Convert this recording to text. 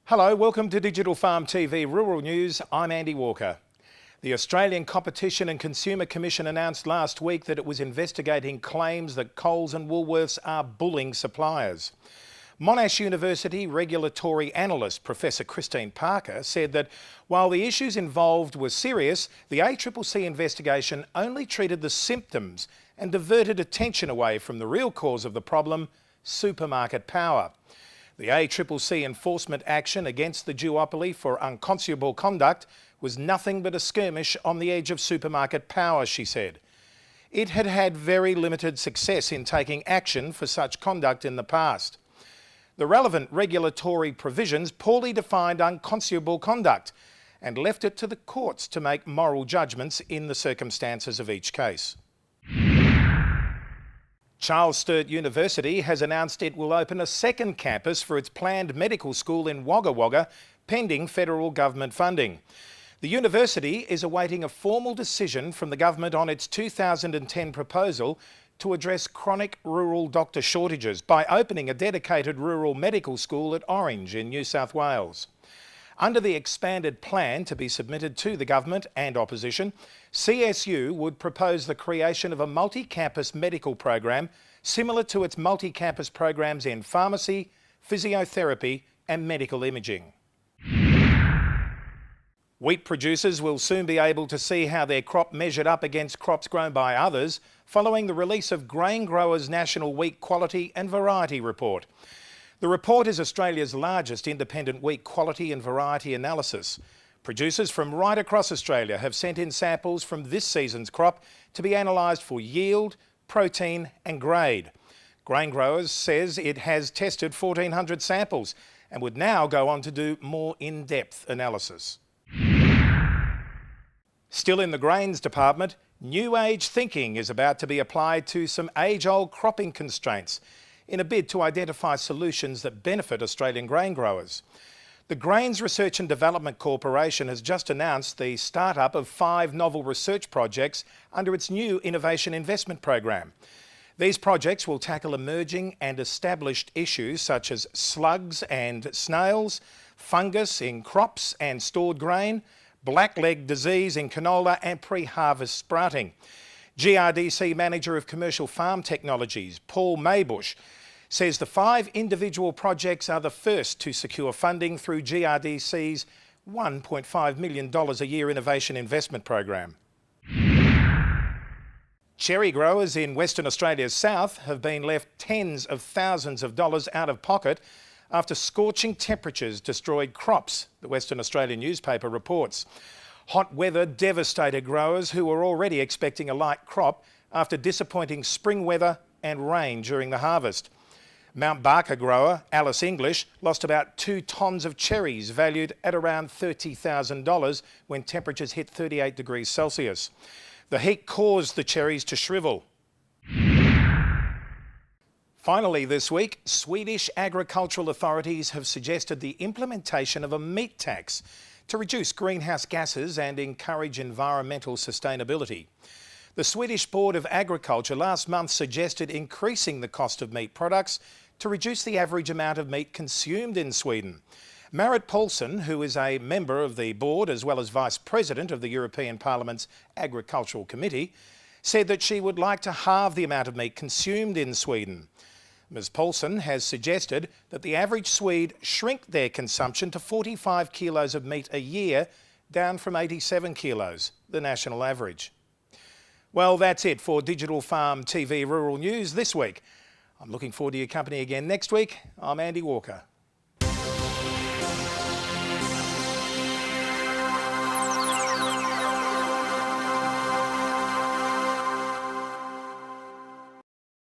Hello, welcome to Digital Farm TV Rural News. I'm Andy Walker. The Australian Competition and Consumer Commission announced last week that it was investigating claims that Coles and Woolworths are bullying suppliers. Monash University regulatory analyst Professor Christine Parker said that while the issues involved were serious, the ACCC investigation only treated the symptoms and diverted attention away from the real cause of the problem, supermarket power. The ACCC enforcement action against the duopoly for unconscionable conduct was nothing but a skirmish on the edge of supermarket power, she said. It had had very limited success in taking action for such conduct in the past. The relevant regulatory provisions poorly defined unconscionable conduct and left it to the courts to make moral judgments in the circumstances of each case. Charles Sturt University has announced it will open a second campus for its planned medical school in Wagga Wagga, pending federal government funding. The university is awaiting a formal decision from the government on its 2010 proposal to address chronic rural doctor shortages by opening a dedicated rural medical school at Orange in New South Wales. Under the expanded plan to be submitted to the government and opposition, CSU would propose the creation of a multi-campus medical program similar to its multi-campus programs in pharmacy, physiotherapy and medical imaging. Wheat producers will soon be able to see how their crop measured up against crops grown by others following the release of Grain Growers' National Wheat Quality and Variety Report. The report is Australia's largest independent wheat quality and variety analysis. Producers from right across Australia have sent in samples from this season's crop to be analysed for yield, protein and grade. Grain Growers says it has tested 1,400 samples and would now go on to do more in-depth analysis. Still in the grains department, new age thinking is about to be applied to some age-old cropping constraints in a bid to identify solutions that benefit Australian grain growers. The Grains Research and Development Corporation has just announced the start-up of 5 novel research projects under its new Innovation Investment Program. These projects will tackle emerging and established issues such as slugs and snails, fungus in crops and stored grain, blackleg disease in canola and pre-harvest sprouting. GRDC Manager of Commercial Farm Technologies, Paul Maybush, says the 5 individual projects are the first to secure funding through GRDC's $1.5 million a year innovation investment program. Cherry growers in Western Australia's south have been left tens of thousands of dollars out of pocket after scorching temperatures destroyed crops, the Western Australian newspaper reports. Hot weather devastated growers who were already expecting a light crop after disappointing spring weather and rain during the harvest. Mount Barker grower Alice English lost about 2 tonnes of cherries valued at around $30,000 when temperatures hit 38 degrees Celsius. The heat caused the cherries to shrivel. Finally this week, Swedish agricultural authorities have suggested the implementation of a meat tax to reduce greenhouse gases and encourage environmental sustainability. The Swedish Board of Agriculture last month suggested increasing the cost of meat products to reduce the average amount of meat consumed in Sweden. Marit Paulsen, who is a member of the board as well as Vice President of the European Parliament's Agricultural Committee, said that she would like to halve the amount of meat consumed in Sweden. Ms Paulsen has suggested that the average Swede shrink their consumption to 45 kilos of meat a year, down from 87 kilos, the national average. Well, that's it for Digital Farm TV Rural News this week. I'm looking forward to your company again next week. I'm Andy Walker.